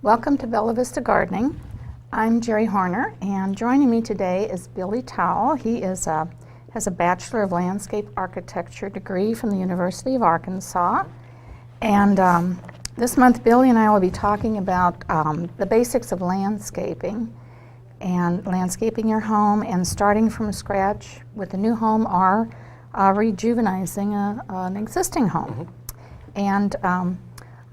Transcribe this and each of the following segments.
Welcome to Bella Vista Gardening. I'm Jerry Horner, and joining me today is Billy Towle. He has a Bachelor of Landscape Architecture degree from the University of Arkansas. And this month, Billy and I will be talking about the basics of landscaping and landscaping your home and starting from scratch with a new home or rejuvenizing an existing home. And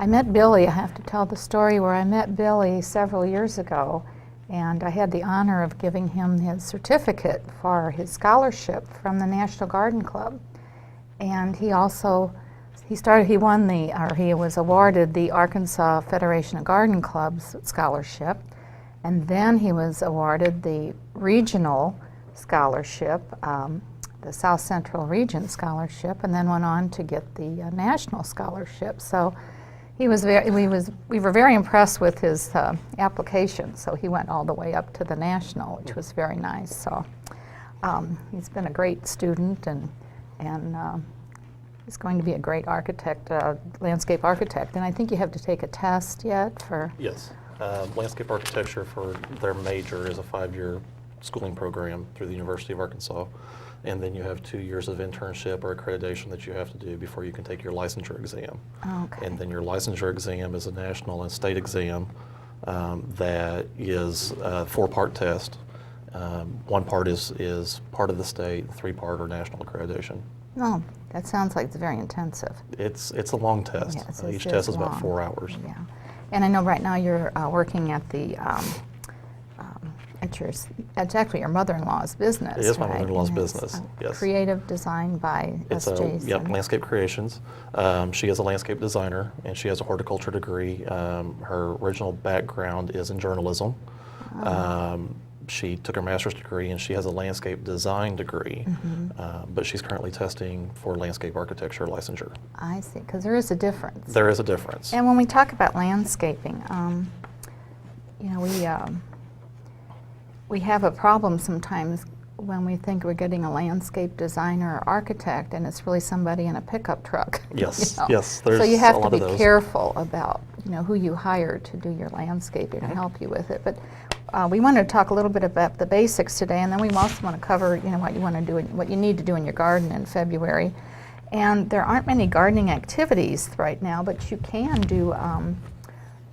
I met Billy. I have to tell the story where I met Billy several years ago, and I had the honor of giving him his certificate for his scholarship from the National Garden Club. And he was awarded the Arkansas Federation of Garden Clubs scholarship, and then he was awarded the regional scholarship, the South Central Region scholarship, and then went on to get the national scholarship. So we were very impressed with his application. So he went all the way up to the national, which was very nice. So he's been a great student, and he's going to be a great architect, landscape architect. And I think you have to take a test yet for. Yes, landscape architecture for their major is a 5-year schooling program through the University of Arkansas. And then you have 2 years of internship or accreditation that you have to do before you can take your licensure exam. Okay. And then your licensure exam is a national and state exam that is a 4-part test. 1 part is part of the state, 3-part are national accreditation. Oh, that sounds like it's very intensive. It's a long test. Yes, Each test is about 4 hours. Yeah, and I know right now you're working at the it's actually your mother-in-law's business. It is my right? mother-in-law's And it's, business, yes. Creative design by Jasan. Yep, Landscape Creations. She is a landscape designer, and she has a horticulture degree. Her original background is in journalism. She took her master's degree, and she has a landscape design degree, but she's currently testing for landscape architecture licensure. I see, because there is a difference. There is a difference. And when we talk about landscaping, we have a problem sometimes when we think we're getting a landscape designer or architect, and it's really somebody in a pickup truck. Yes, you know? yes, there's so you have a lot to of be those. careful about who you hire to do your landscaping and help you with it. But we wanted to talk a little bit about the basics today, and then we also want to cover what you want to do, what you need to do in your garden in February. And there aren't many gardening activities right now, but you can do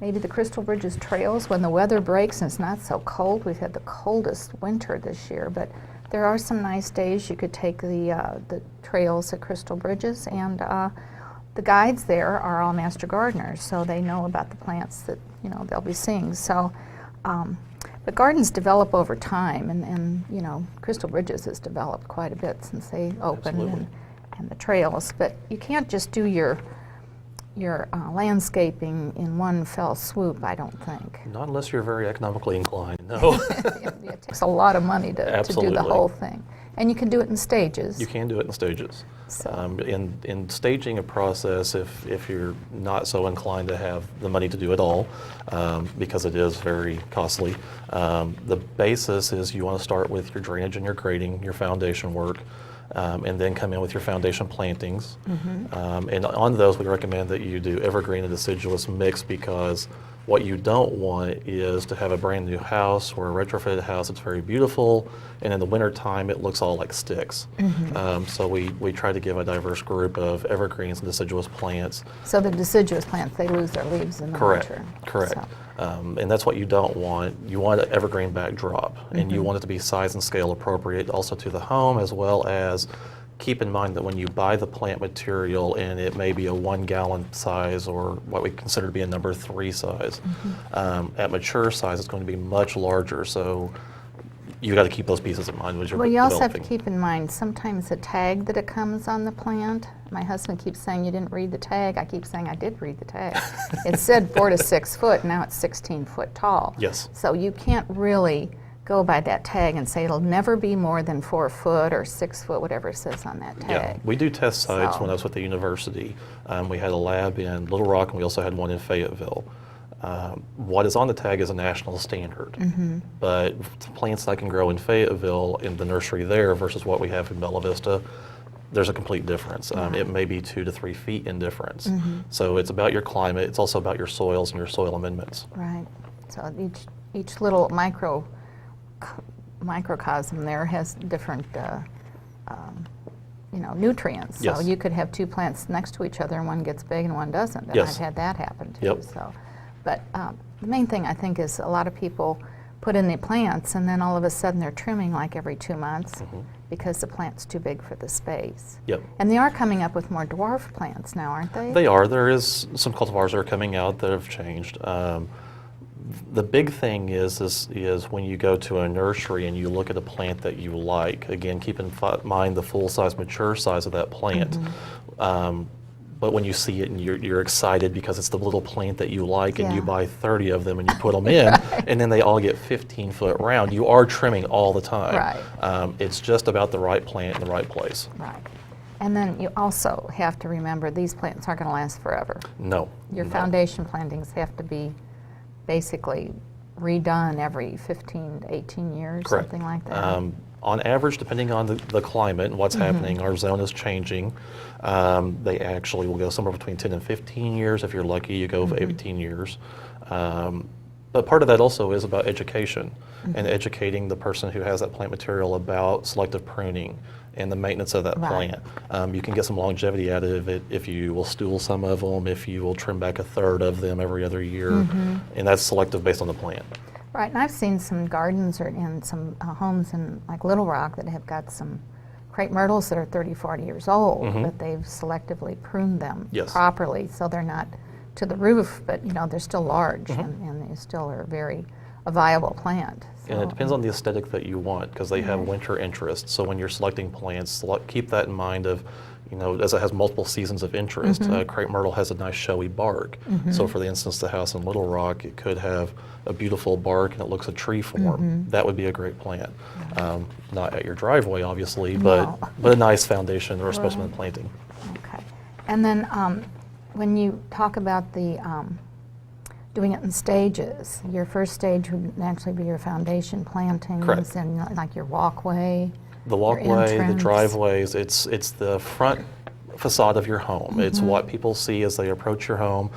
maybe the Crystal Bridges trails when the weather breaks and it's not so cold. We've had the coldest winter this year, but there are some nice days you could take the trails at Crystal Bridges, and the guides there are all master gardeners, so they know about the plants that they'll be seeing. So the gardens develop over time, and Crystal Bridges has developed quite a bit since they opened, and the trails. But you can't just do your landscaping in one fell swoop, I don't think. Not unless you're very economically inclined, no. It takes a lot of money to do the whole thing. And you can do it in stages. You can do it in stages. So. In staging a process, if you're not so inclined to have the money to do it all, because it is very costly, the basis is you want to start with your drainage and your grading, your foundation work, and then come in with your foundation plantings. And on those, we recommend that you do evergreen and deciduous mix, because what you don't want is to have a brand new house or a retrofitted house that's very beautiful, and in the winter time it looks all like sticks. So we try to give a diverse group of evergreens and deciduous plants. So the deciduous plants, they lose their leaves in the winter. Correct. So. And that's what you don't want. You want an evergreen backdrop, and you want it to be size and scale appropriate also to the home, as well as keep in mind that when you buy the plant material, and it may be a 1-gallon size or what we consider to be a number 3 size, at mature size it's going to be much larger. So you got to keep those pieces in mind as you're Well, you also developing. have to keep in mind sometimes the tag that it comes on the plant. My husband keeps saying you didn't read the tag. I keep saying I did read the tag. It said 4 to 6 foot. Now it's 16 foot tall. Yes. So you can't really go by that tag and say it'll never be more than 4 foot or 6 foot, whatever it says on that tag. Yeah, we do test sites So. when I was with the university. We had a lab in Little Rock, and we also had one in Fayetteville. What is on the tag is a national standard, but plants that can grow in Fayetteville in the nursery there versus what we have in Bella Vista, there's a complete difference. It may be 2 to 3 feet in difference. So it's about your climate. It's also about your soils and your soil amendments. Right. So each little microcosm there has different nutrients. Yes. So you could have 2 plants next to each other and one gets big and one doesn't. And Yes. I've had that happen too. Yep. So, but the main thing I think is a lot of people put in the plants and then all of a sudden they're trimming like every 2 months because the plant's too big for the space. Yep. And they are coming up with more dwarf plants now, aren't they? They are. There is some cultivars that are coming out that have changed. The big thing is when you go to a nursery and you look at a plant that you like, again, keep in mind the full-size, mature size of that plant. But when you see it and you're excited because it's the little plant that you like and you buy 30 of them and you put them in and then they all get 15-foot round, you are trimming all the time. Right. It's just about the right plant in the right place. Right. And then you also have to remember these plants aren't going to last forever. No. Your no. foundation plantings have to be basically redone every 15 to 18 years, Correct. something like that. On average, depending on the climate and what's happening, our zone is changing. They actually will go somewhere between 10 and 15 years. If you're lucky, you go 18 years. But part of that also is about education and educating the person who has that plant material about selective pruning and the maintenance of that Right. plant. You can get some longevity out of it if you will stool some of them, if you will trim back a third of them every other year, and that's selective based on the plant. Right, and I've seen some gardens or in some homes in like Little Rock that have got some crepe myrtles that are 30, 40 years old, but they've selectively pruned them Yes. properly so they're not to the roof, but they're still large and they still are a viable plant. And So, it depends on the aesthetic that you want, because they have winter interests. So when you're selecting plants, keep that in mind of, as it has multiple seasons of interest. Crepe myrtle has a nice showy bark. So for the instance, the house in Little Rock, it could have a beautiful bark and it looks a tree form. That would be a great plant. Not at your driveway, obviously, but a nice foundation or a specimen planting. Okay. And then when you talk about the doing it in stages, your first stage would naturally be your foundation plantings Correct. and like your walkway. The walkway, the entrance. driveways, it's the front facade of your home. It's what people see as they approach your home,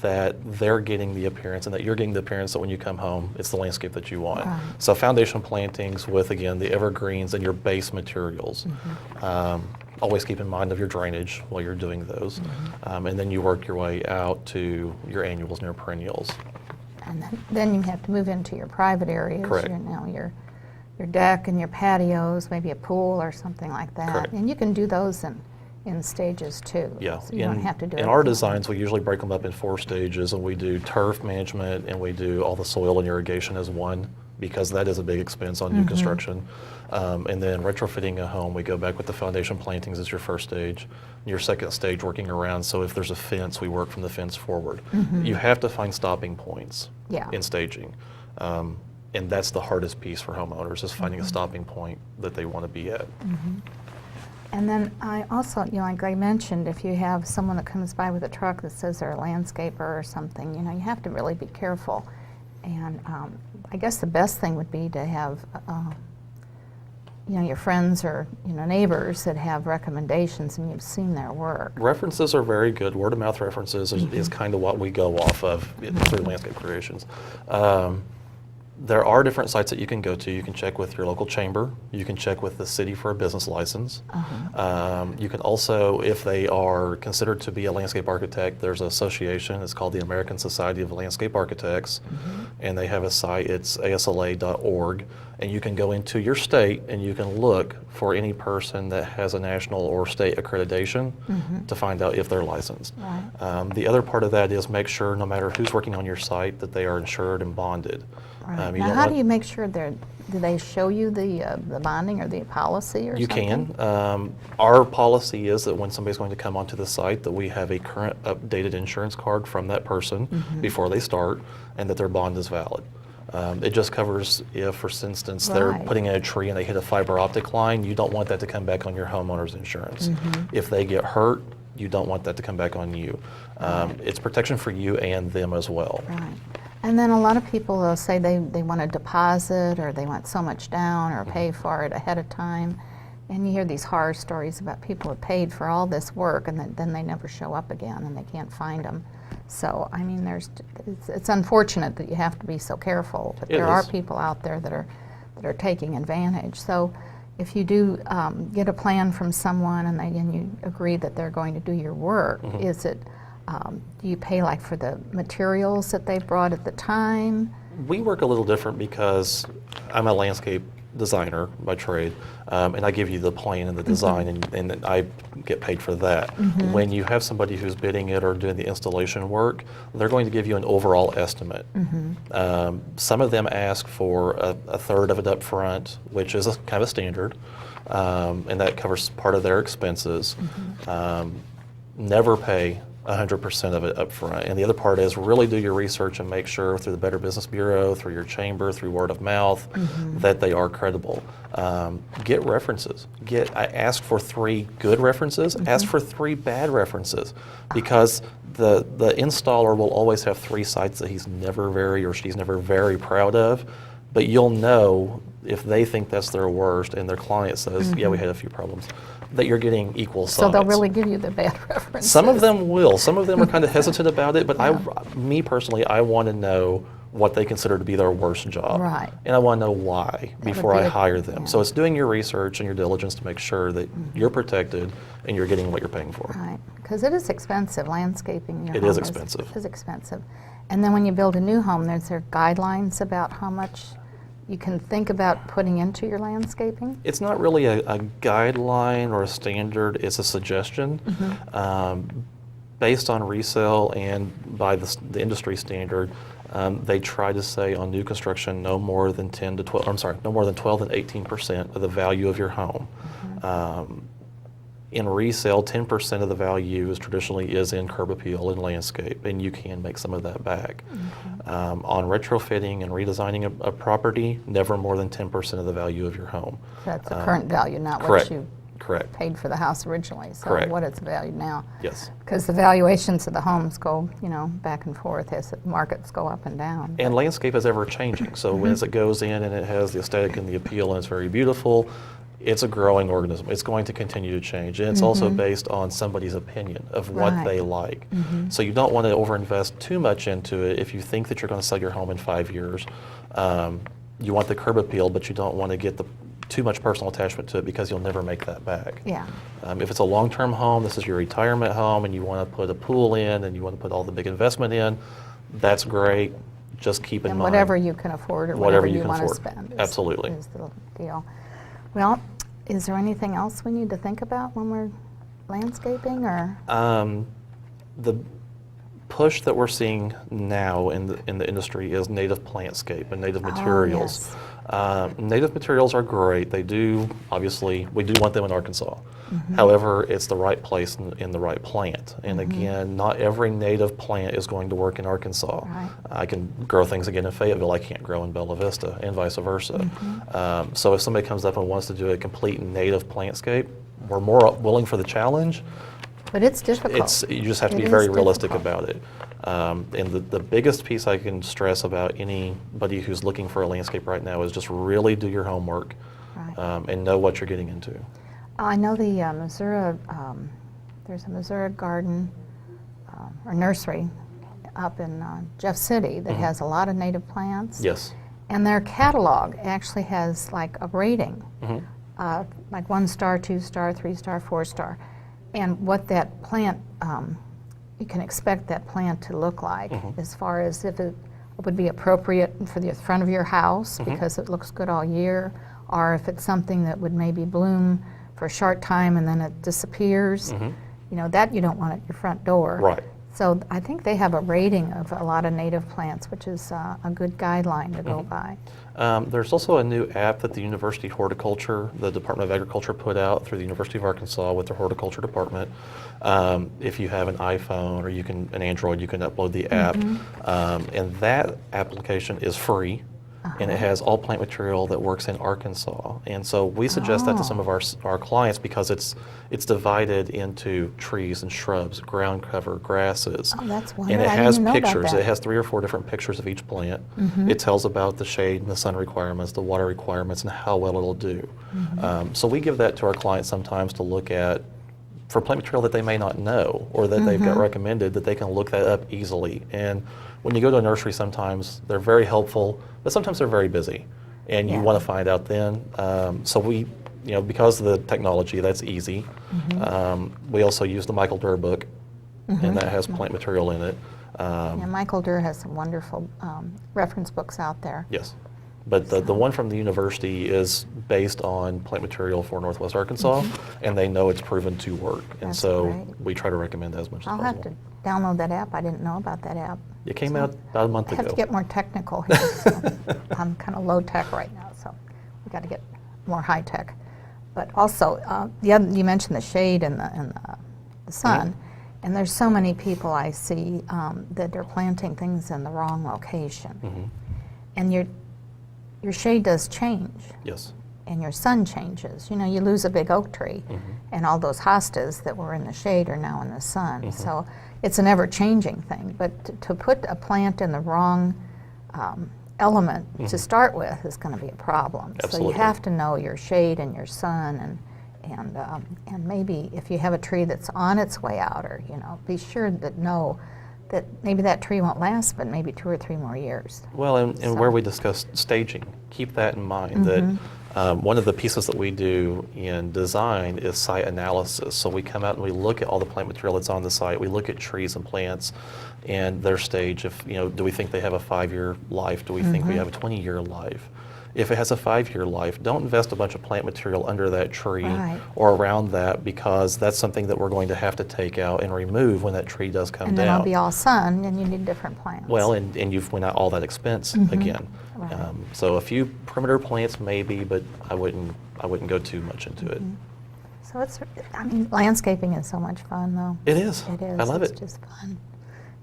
that they're getting the appearance and that you're getting the appearance that when you come home, it's the landscape that you want. Right. So foundation plantings with, again, the evergreens and your base materials. Always keep in mind of your drainage while you're doing those. And then you work your way out to your annuals and your perennials. And then you have to move into your private areas. Correct. Your deck and your patios, maybe a pool or something like that. Correct. And you can do those in stages too. Yeah, So you don't have to do it. in our designs, we usually break them up in 4 stages, and we do turf management and we do all the soil and irrigation as one, because that is a big expense on new construction. And then retrofitting a home, we go back with the foundation plantings as your first stage. Your second stage, working around, so if there's a fence, we work from the fence forward. You have to find stopping points in staging. And that's the hardest piece for homeowners, is finding a stopping point that they want to be at. And then I also, like I mentioned, if you have someone that comes by with a truck that says they're a landscaper or something, you have to really be careful. And I guess the best thing would be to have, your friends or, neighbors that have recommendations and you've seen their work. References are very good. Word of mouth references is kind of what we go off of through Landscape Creations. There are different sites that you can go to. You can check with your local chamber. You can check with the city for a business license. You can also, if they are considered to be a landscape architect, there's an association. It's called the American Society of Landscape Architects, and they have a site. It's asla.org, and you can go into your state and you can look for any person that has a national or state accreditation to find out if they're licensed. Right. The other part of that is make sure, no matter who's working on your site, that they are insured and bonded. Right. Now, how do you make sure do they show you the bonding or the policy or You something? can. Our policy is that when somebody's going to come onto the site, that we have a current updated insurance card from that person before they start, and that their bond is valid. It just covers if, for instance, they're Right. putting in a tree and they hit a fiber optic line, you don't want that to come back on your homeowner's insurance. If they get hurt, you don't want that to come back on you. It's protection for you and them as well. Right. And then a lot of people will say they want a deposit or they want so much down or pay for it ahead of time. And you hear these horror stories about people who paid for all this work and then they never show up again and they can't find them. So, I mean, it's unfortunate that you have to be so careful, but there are people out there that are taking advantage. So, if you do get a plan from someone and you agree that they're going to do your work, is it, do you pay like for the materials that they brought at the time? We work a little different because I'm a landscape designer by trade, and I give you the plan and the design, and I get paid for that. When you have somebody who's bidding it or doing the installation work, they're going to give you an overall estimate. Some of them ask for a third of it up front, which is kind of a standard, and that covers part of their expenses. Never pay 100% of it up front. And the other part is really do your research and make sure through the Better Business Bureau, through your chamber, through word of mouth, that they are credible. Get references. I ask for 3 good references, ask for 3 bad references, because the installer will always have 3 sites that he's never she's never very proud of, but you'll know if they think that's their worst and their client says, yeah, we had a few problems, that you're getting equal sides. So they'll really give you the bad references. Some of them will. Some of them are kind of hesitant about it, but me personally, I want to know what they consider to be their worst job. Right. And I want to know why before I hire them. Yeah. So it's doing your research and your diligence to make sure that you're protected and you're getting what you're paying for. Right, because it is expensive, landscaping your home. It is expensive. It is expensive. And then when you build a new home, there's there guidelines about how much you can think about putting into your landscaping? It's not really a guideline or a standard, it's a suggestion. Based on resale and by the industry standard, they try to say on new construction no more than 12 and 18% of the value of your home. In resale, 10% of the value traditionally is in curb appeal and landscape, and you can make some of that back. On retrofitting and redesigning a property, never more than 10% of the value of your home. So that's the current value, not correct. what you Correct. paid for the house originally. So Correct. what it's valued now. Yes. Because the valuations of the homes go, back and forth as the markets go up and down. And landscape is ever changing. So as it goes in and it has the aesthetic and the appeal and it's very beautiful, it's a growing organism. It's going to continue to change. And it's also based on somebody's opinion of what Right. they like. So you don't want to overinvest too much into it if you think that you're going to sell your home in 5 years. You want the curb appeal, but you don't want to get too much personal attachment to it because you'll never make that back. Yeah. If it's a long-term home, this is your retirement home, and you want to put a pool in and you want to put all the big investment in, that's great. Just keep in And mind. whatever you can afford or Whatever whatever you you can want to afford. spend Absolutely. is the deal. Well, is there anything else we need to think about when we're landscaping or? The push that we're seeing now in the industry is native plantscape and native materials. Native materials are great. They do, obviously, we do want them in Arkansas. However, it's the right place in the right plant. And again, not every native plant is going to work in Arkansas. Right. I can grow things again in Fayetteville I can't grow in Bella Vista, and vice versa. So if somebody comes up and wants to do a complete native plantscape, we're more willing for the challenge. But it's difficult. You just have to be It very is realistic difficult. about it. And the biggest piece I can stress about anybody who's looking for a landscape right now is just really do your homework Right. and know what you're getting into. I know the Missouri, there's a Missouri garden or nursery up in Jeff City that has a lot of native plants. Yes. And their catalog actually has like a rating, like 1 star, 2 star, 3 star, 4 star. And what that plant, you can expect that plant to look like as far as if it would be appropriate for the front of your house because it looks good all year, or if it's something that would maybe bloom for a short time and then it disappears. That you don't want at your front door. Right. So I think they have a rating of a lot of native plants, which is a good guideline to go by. There's also a new app that the University Horticulture, the Department of Agriculture put out through the University of Arkansas with their horticulture department. If you have an iPhone or an Android, you can upload the app. And that application is free. and it has all plant material that works in Arkansas. And so we suggest that to some of our clients because it's divided into trees and shrubs, ground cover, grasses. Oh, that's and wonderful. it I has didn't know about pictures. that. It has 3 or 4 different pictures of each plant. It tells about the shade and the sun requirements, the water requirements, and how well it'll do. So we give that to our clients sometimes to look at for plant material that they may not know or that they've got recommended, that they can look that up easily. And when you go to a nursery, sometimes they're very helpful, but sometimes they're very busy, and you want to find out then. So we, because of the technology, that's easy. We also use the Michael Durr book, and that has plant material in it. Yeah, Michael Durr has some wonderful reference books out there. Yes. But the one from the university is based on plant material for Northwest Arkansas, and they know it's proven to work. And That's so great. we try to recommend that as much as I'll possible. have to download that app. I didn't know about that app. It came out about a month I ago. have to get more technical here. So I'm kind of low tech right now, so we got to get more high tech. But also, you mentioned the shade and the sun, and there's so many people I see that are planting things in the wrong location, and your shade does change. Yes. And your sun changes. You lose a big oak tree, and all those hostas that were in the shade are now in the sun. So it's an ever-changing thing. But to put a plant in the wrong element to start with is going to be a problem. Absolutely. So you have to know your shade and your sun, and maybe if you have a tree that's on its way out, or be sure that that maybe that tree won't last, but maybe 2 or 3 more years. Well, and where we discussed staging, keep that in mind, that one of the pieces that we do in design is site analysis. So we come out and we look at all the plant material that's on the site. We look at trees and plants and their stage. Do we think they have a 5-year life? Do we think we have a 20-year life? If it has a 5-year life, don't invest a bunch of plant material under that tree or around that, because that's something that we're going to have to take out and remove when that tree does come And down. then it'll be all sun, and you need different plants. Well, and you've went out all that expense again. Right. So a few perimeter plants maybe, but I wouldn't go too much into it. So landscaping is so much fun, though. It is. It is. I love It's it. just fun.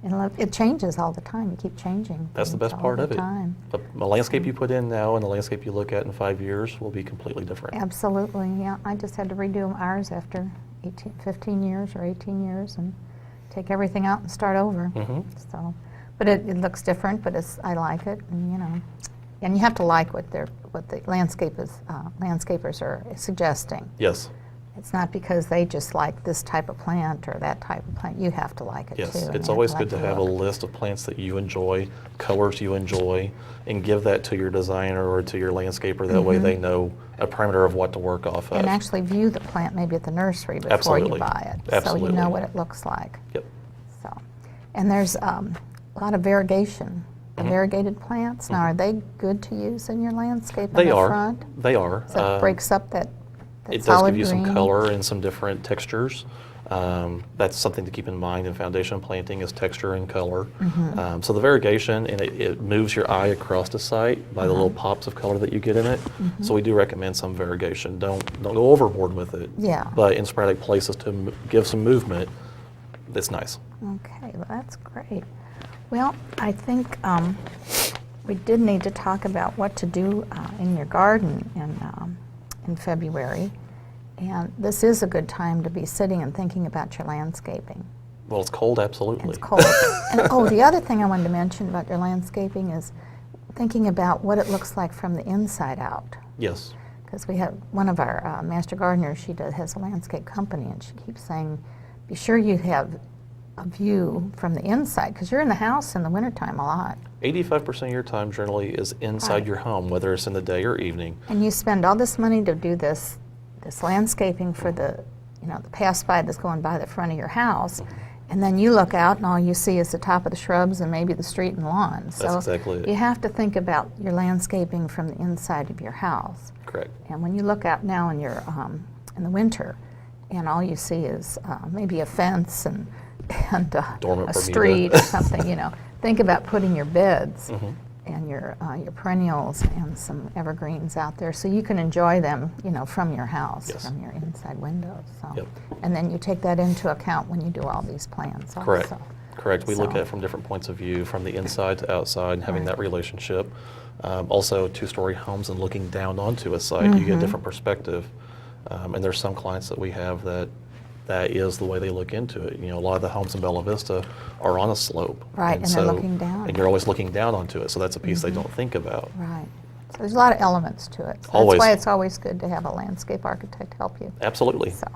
And it changes all the time. You keep changing. That's the things best all part the of it. time. The landscape you put in now and the landscape you look at in 5 years will be completely different. Absolutely, yeah. I just had to redo ours after 15 years or 18 years and take everything out and start over. So, but it looks different, but I like it, and and you have to like what the landscapers are suggesting. Yes. It's not because they just like this type of plant or that type of plant. You have to like it Yes, too. and it's you always like good to the have a look. list of plants that you enjoy, colors you enjoy, and give that to your designer or to your landscaper. That way they know a parameter of what to work off of. And actually view the plant maybe at the nursery before Absolutely. you buy it. Absolutely. So you know what it looks like. Yep. So, and there's a lot of variegation. The variegated plants, now are they good to use in your landscape They in the are. front? They are. So it breaks up that It does solid give you green? some color and some different textures. That's something to keep in mind in foundation planting is texture and color. So the variegation, and it moves your eye across the site by the little pops of color that you get in it. So we do recommend some variegation. Don't go overboard with it. Yeah. But in sporadic places to give some movement, that's nice. Okay, well, that's great. Well, I think we did need to talk about what to do in your garden in February. And this is a good time to be sitting and thinking about your landscaping. Well, it's cold, absolutely. It's cold. And the other thing I wanted to mention about your landscaping is thinking about what it looks like from the inside out. Yes. Because we have one of our master gardeners, she has a landscape company, and she keeps saying, be sure you have a view from the inside, because you're in the house in the wintertime a lot. 85% of your time generally is inside Right. your home, whether it's in the day or evening. And you spend all this money to do this landscaping for the pass-by that's going by the front of your house, and then you look out and all you see is the top of the shrubs and maybe the street and lawn. So That's exactly it. you have to think about your landscaping from the inside of your house. Correct. And when you look out now in the winter, and all you see is maybe a fence and Dormant a Bermuda. street or something, think about putting your beds and your perennials and some evergreens out there so you can enjoy them, from your house, Yes. from your inside windows. So. Yep. And then you take that into account when you do all these plans Correct. also. Correct. We look So- at it from different points of view, from the inside to outside, and having Right. that relationship. Also, two-story homes and looking down onto a site, you get a different perspective. And there's some clients that we have that is the way they look into it. You know, a lot of the homes in Bella Vista are on a slope. Right, and they're looking down. And you're always looking down onto it, so that's a piece they don't think about. Right. So there's a lot of elements to it. So Always. That's why it's always good to have a landscape architect help you. Absolutely. So,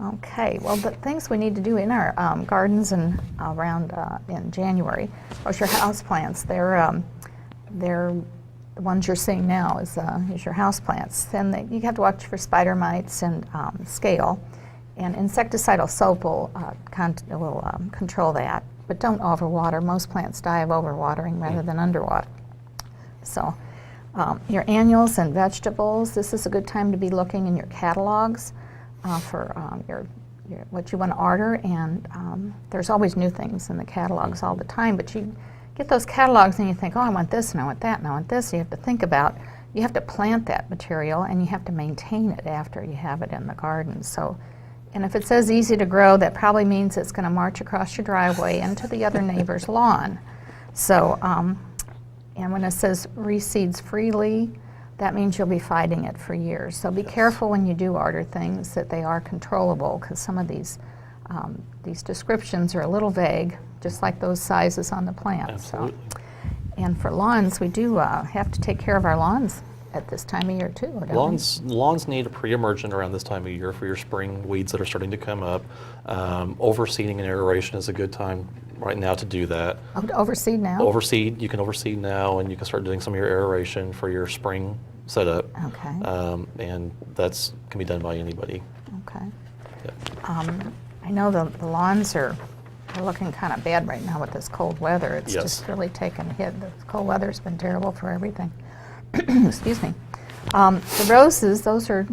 okay. Well, the things we need to do in our gardens and around in January, of course, your house plants. They're the ones you're seeing now is your house plants. Then you have to watch for spider mites and scale. And insecticidal soap will control that, but don't overwater. Most plants die of overwatering rather than underwater. So your annuals and vegetables, this is a good time to be looking in your catalogs for your what you want to order, and there's always new things in the catalogs all the time, but you get those catalogs and you think, oh, I want this and I want that and I want this. You have to think about, you have to plant that material and you have to maintain it after you have it in the garden. So. And if it says easy to grow, that probably means it's going to march across your driveway into the other neighbor's lawn. So, and when it says reseeds freely, that means you'll be fighting it for years. So be careful when you do order things that they are controllable, because some of these descriptions are a little vague, just like those sizes on the plant. Absolutely. So, and for lawns, we do have to take care of our lawns at this time of year too, don't we? Lawns need a pre-emergent around this time of year for your spring weeds that are starting to come up. Overseeding and aeration is a good time right now to do that. Oh, to overseed now? You can overseed now, and you can start doing some of your aeration for your spring setup. Okay. And that's can be done by anybody. Okay. Yeah. I know the lawns are looking kind of bad right now with this cold weather. It's Yes. just really taken a hit. The cold weather's been terrible for everything. Excuse me. The roses, those are,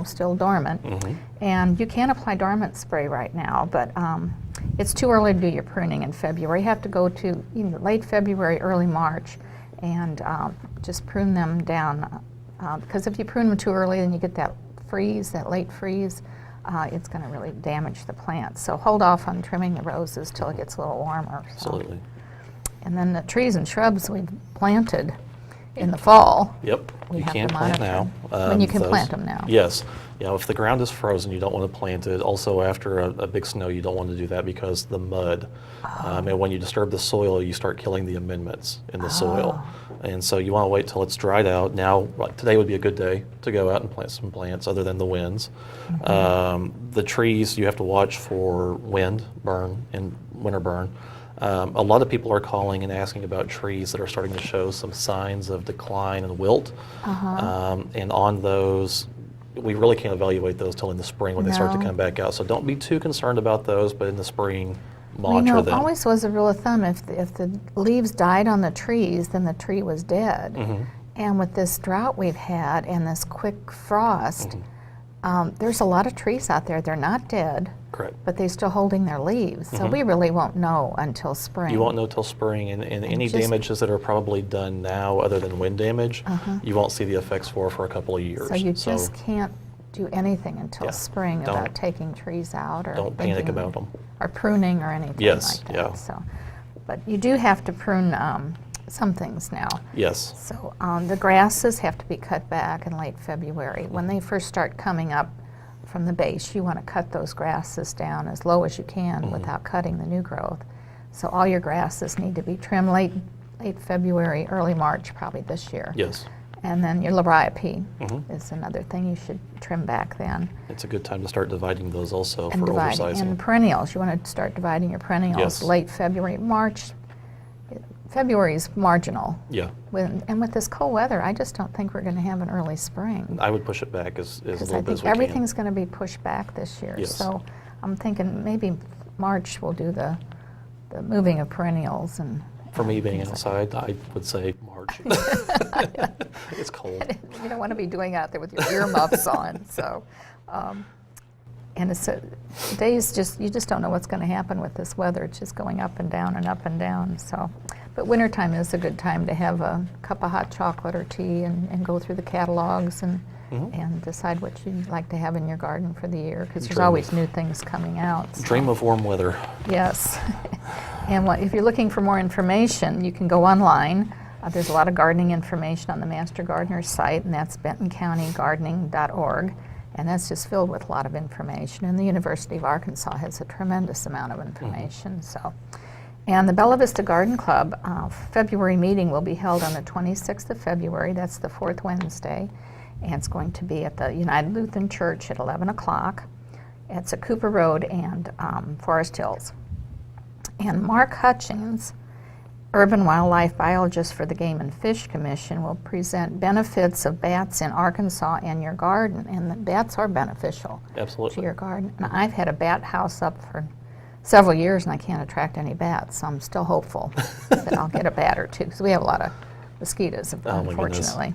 still dormant, and you can apply dormant spray right now, but it's too early to do your pruning in February. You have to go to either late February, early March, and just prune them down, because if you prune them too early, then you get that freeze, that late freeze. It's going to really damage the plant. So hold off on trimming the roses till it gets a little warmer. So. Absolutely. And then the trees and shrubs we've planted in the fall. Yep, We you have can to plant monitor now. when you can plant them now. Yes. If the ground is frozen, you don't want to plant it. Also, after a big snow, you don't want to do that because the mud. And when you disturb the soil, you start killing the amendments in the soil. And so you want to wait till it's dried out. Now, today would be a good day to go out and plant some plants other than the winds. The trees, you have to watch for wind, burn, and winter burn. A lot of people are calling and asking about trees that are starting to show some signs of decline and wilt. And on those, we really can't evaluate those till in the spring when they start to No. come back out. So don't be too concerned about those, but in the spring, monitor It them. always was a rule of thumb, if the leaves died on the trees, then the tree was dead. And with this drought we've had and this quick frost, there's a lot of trees out there. They're not dead. Correct. But they're still holding their leaves. So we really won't know until spring. You won't know till spring, and any just- damages that are probably done now, other than wind damage, you won't see the effects for a couple of years. So you just can't do anything until Yeah. spring Don't- about taking trees out or don't panic thinking- about them. or pruning or anything Yes, like that. yeah. So, but you do have to prune some things now. Yes. So the grasses have to be cut back in late February. When they first start coming up from the base, you want to cut those grasses down as low as you can without cutting the new growth. So all your grasses need to be trimmed late February, early March, probably this year. Yes. And then your lariape is another thing you should trim back then. It's a good time to start dividing those also And for dividing. oversizing. And perennials, you want to start dividing your perennials Yes. late February, March. February is marginal. Yeah. And with this cold weather, I just don't think we're going to have an early spring. I would push it back as Because little I bit as think we everything's going to be pushed back this year. Yes. So I'm thinking maybe March we'll do the moving of perennials. And can. For me being outside, I would say March. It's cold. you don't want to be doing out there with your earmuffs on. So, and it's days you just don't know what's going to happen with this weather. It's just going up and down and up and down. So, but wintertime is a good time to have a cup of hot chocolate or tea and go through the catalogs and decide what you'd like to have in your garden for the year, because there's Dream always of- new things coming out. So. Dream of warm weather. Yes. And if you're looking for more information, you can go online There's a lot of gardening information on the Master Gardener's site, and that's bentoncountygardening.org. And that's just filled with a lot of information. And the University of Arkansas has a tremendous amount of information. So, and the Bella Vista Garden Club February meeting will be held on the 26th of February. That's the fourth Wednesday. And it's going to be at the United Lutheran Church at 11 o'clock. It's at Cooper Road and Forest Hills. And Mark Hutchings, urban wildlife biologist for the Game and Fish Commission, will present benefits of bats in Arkansas and your garden. And the bats are beneficial Absolutely. to your garden. And I've had a bat house up for several years and I can't attract any bats, so I'm still hopeful that I'll get a bat or two, because we have a lot of mosquitoes, unfortunately.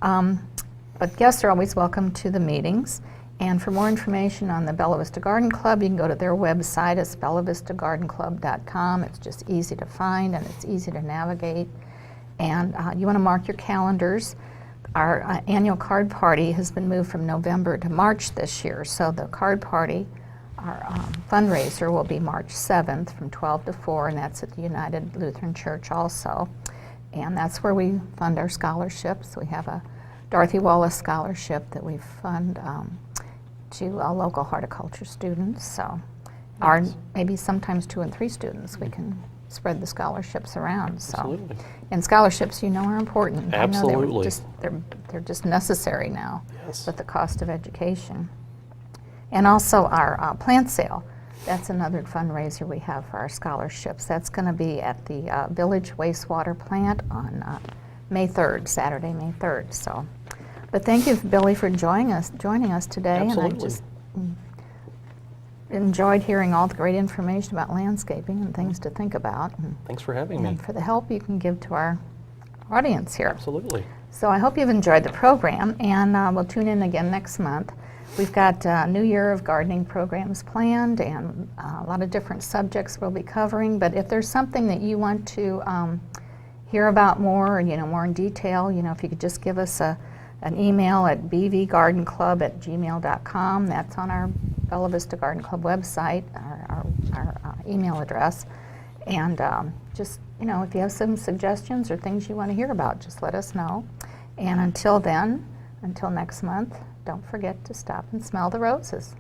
But guests are always welcome to the meetings. And for more information on the Bella Vista Garden Club, you can go to their website. It's bellavistagardenclub.com. It's just easy to find and it's easy to navigate. And you want to mark your calendars. Our annual card party has been moved from November to March this year. So the card party, our fundraiser, will be March 7th from 12 to 4, and that's at the United Lutheran Church also. And that's where we fund our scholarships. We have a Dorothy Wallace Scholarship that we fund to local horticulture students. So, or maybe sometimes 2 and 3 students. We can spread the scholarships around. So, Absolutely. and scholarships, you know, are important. Absolutely. I know they're just necessary now Yes. with the cost of education. And also our plant sale. That's another fundraiser we have for our scholarships. That's going to be at the Village Wastewater Plant on May 3rd, Saturday, May 3rd. So, but thank you, Billy, for joining us today. Absolutely. And I just enjoyed hearing all the great information about landscaping and things to think about. Thanks for having me. And for the help you can give to our audience here. Absolutely. So I hope you've enjoyed the program, and we'll tune in again next month. We've got a new year of gardening programs planned and a lot of different subjects we'll be covering. But if there's something that you want to hear about more, more in detail, if you could just give us an email at bvgardenclub@gmail.com. That's on our Bella Vista Garden Club website, our email address. And just, if you have some suggestions or things you want to hear about, just let us know. And until then, until next month, don't forget to stop and smell the roses.